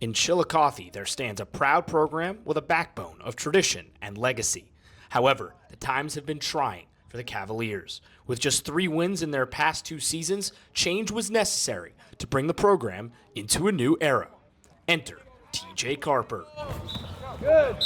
In Chillicothe, there stands a proud program with a backbone of tradition and legacy. However, the times have been trying for the Cavaliers. With just 3 wins in their past 2 seasons, change was necessary to bring the program into a new era. Enter TJ Carper. Good.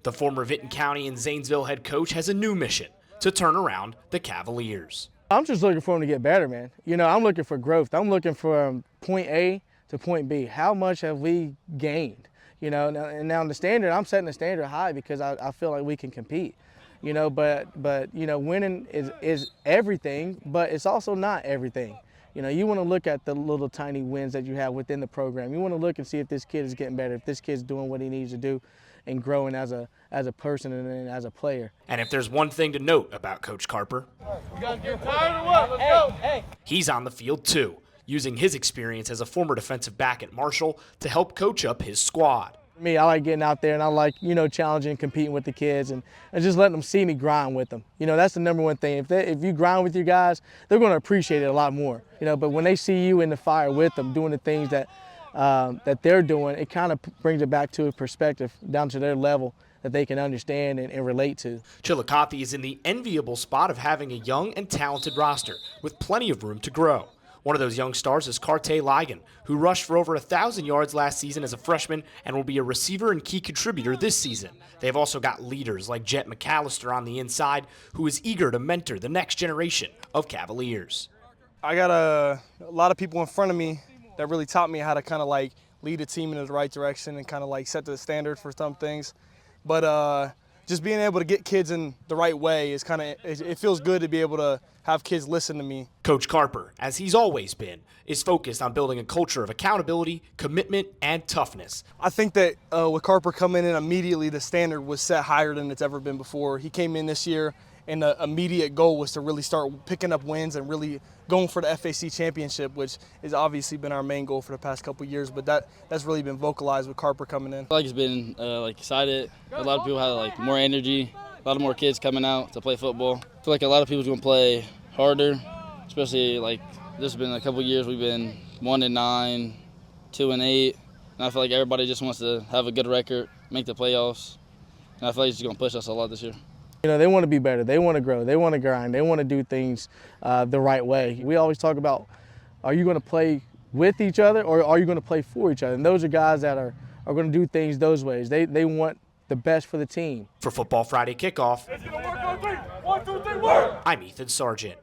The former Vinton County and Zanesville head coach has a new mission to turn around the Cavaliers. I'm just looking for them to get better, man. You know, I'm looking for growth. I'm looking for point A to point B. How much have we gained? You know, and now the standard, I'm setting the standard high because I feel like we can compete. You know, but you know, winning is everything, but it's also not everything. You know, you want to look at the little tiny wins that you have within the program. You want to look and see if this kid is getting better, if this kid's doing what he needs to do and growing as a person and as a player. And if there's one thing to note about Coach Carper, You guys get tired or what? Let's go. he's on the field too, using his experience as a former defensive back at Marshall to help coach up his squad. Me, I like getting out there and I like, you know, challenging, competing with the kids and just letting them see me grind with them. You know, that's the number one thing. If you grind with your guys, they're going to appreciate it a lot more. You know, but when they see you in the fire with them, doing the things that they're doing, it kind of brings it back to a perspective down to their level that they can understand and relate to. Chillicothe is in the enviable spot of having a young and talented roster with plenty of room to grow. One of those young stars is Cartae Ligon, who rushed for over 1,000 yards last season as a freshman and will be a receiver and key contributor this season. They've also got leaders like Jett McAllister on the inside, who is eager to mentor the next generation of Cavaliers. I got a lot of people in front of me that really taught me how to kind of like lead a team in the right direction and kind of like set the standard for some things. But just being able to get kids in the right way is kind of, it feels good to be able to have kids listen to me. Coach Carper, as he's always been, is focused on building a culture of accountability, commitment, and toughness. I think that with Carper coming in immediately, the standard was set higher than it's ever been before. He came in this year and the immediate goal was to really start picking up wins and really going for the FAC championship, which has obviously been our main goal for the past couple of years, but that's really been vocalized with Carper coming in. I feel like it's been excited. A lot of people have more energy, a lot of more kids coming out to play football. I feel like a lot of people's going to play harder, especially this has been a couple of years we've been 1-9, 2-8, and I feel like everybody just wants to have a good record, make the playoffs, and I feel like it's going to push us a lot this year. You know, they want to be better. They want to grow. They want to grind. They want to do things the right way. We always talk about, are you going to play with each other or are you going to play for each other? And those are guys that are going to do things those ways. They want the best for the team. For Football Friday Kickoff, It's going to work on 3. 1, 2, 3, work! I'm Ethan Sargent.